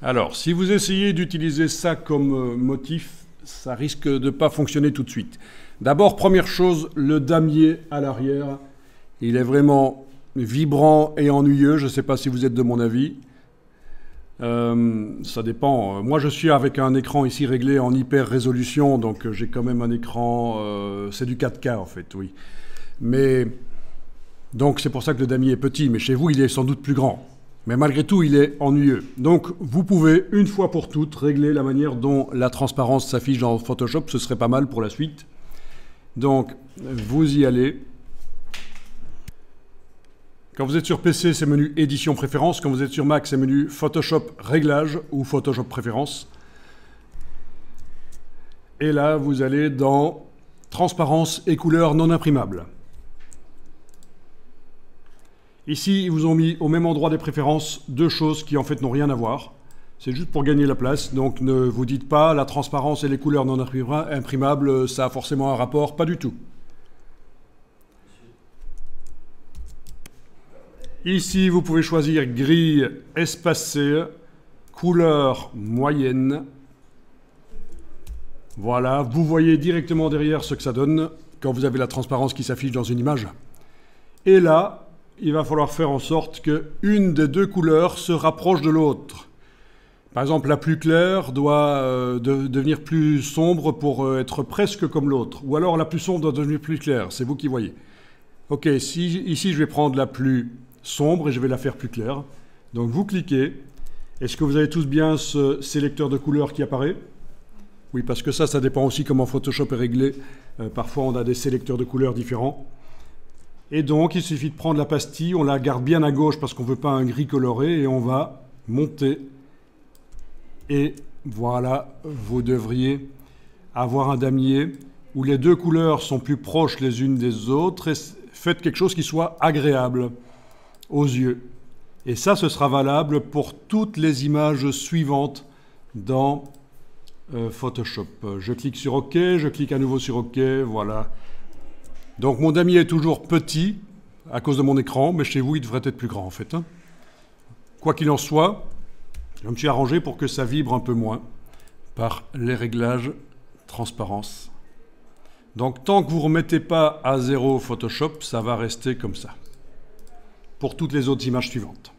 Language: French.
Alors, si vous essayez d'utiliser ça comme motif, ça risque de ne pas fonctionner tout de suite. D'abord, première chose, le damier à l'arrière, il est vraiment vibrant et ennuyeux. Je ne sais pas si vous êtes de mon avis. Ça dépend. Moi, je suis avec un écran ici réglé en hyper résolution, donc j'ai quand même un écran... c'est du 4K en fait, oui. Mais... donc c'est pour ça que le damier est petit, mais chez vous, il est sans doute plus grand. Mais malgré tout, il est ennuyeux. Donc, vous pouvez, une fois pour toutes, régler la manière dont la transparence s'affiche dans Photoshop. Ce serait pas mal pour la suite. Donc, vous y allez. Quand vous êtes sur PC, c'est menu Édition Préférences. Quand vous êtes sur Mac, c'est menu Photoshop Réglages ou Photoshop Préférences. Et là, vous allez dans Transparence et couleurs non imprimables. Ici, ils vous ont mis au même endroit des préférences deux choses qui en fait n'ont rien à voir. C'est juste pour gagner la place. Donc ne vous dites pas la transparence et les couleurs non imprimables, ça a forcément un rapport. Pas du tout. Ici, vous pouvez choisir grille espacée, couleur moyenne. Voilà, vous voyez directement derrière ce que ça donne quand vous avez la transparence qui s'affiche dans une image. Et là, il va falloir faire en sorte qu'une des deux couleurs se rapproche de l'autre. Par exemple, la plus claire doit devenir plus sombre pour être presque comme l'autre. Ou alors la plus sombre doit devenir plus claire. C'est vous qui voyez. Ok, ici je vais prendre la plus sombre et je vais la faire plus claire. Donc vous cliquez. Est-ce que vous avez tous bien ce sélecteur de couleurs qui apparaît? Oui, parce que ça dépend aussi comment Photoshop est réglé. Parfois on a des sélecteurs de couleurs différents. Et donc, il suffit de prendre la pastille, on la garde bien à gauche parce qu'on ne veut pas un gris coloré, et on va monter. Et voilà, vous devriez avoir un damier où les deux couleurs sont plus proches les unes des autres, et faites quelque chose qui soit agréable aux yeux. Et ça, ce sera valable pour toutes les images suivantes dans Photoshop. Je clique sur OK, je clique à nouveau sur OK, voilà. Donc mon damier est toujours petit à cause de mon écran, mais chez vous il devrait être plus grand en fait. Quoi qu'il en soit, je me suis arrangé pour que ça vibre un peu moins par les réglages transparence. Donc tant que vous ne remettez pas à zéro Photoshop, ça va rester comme ça pour toutes les autres images suivantes.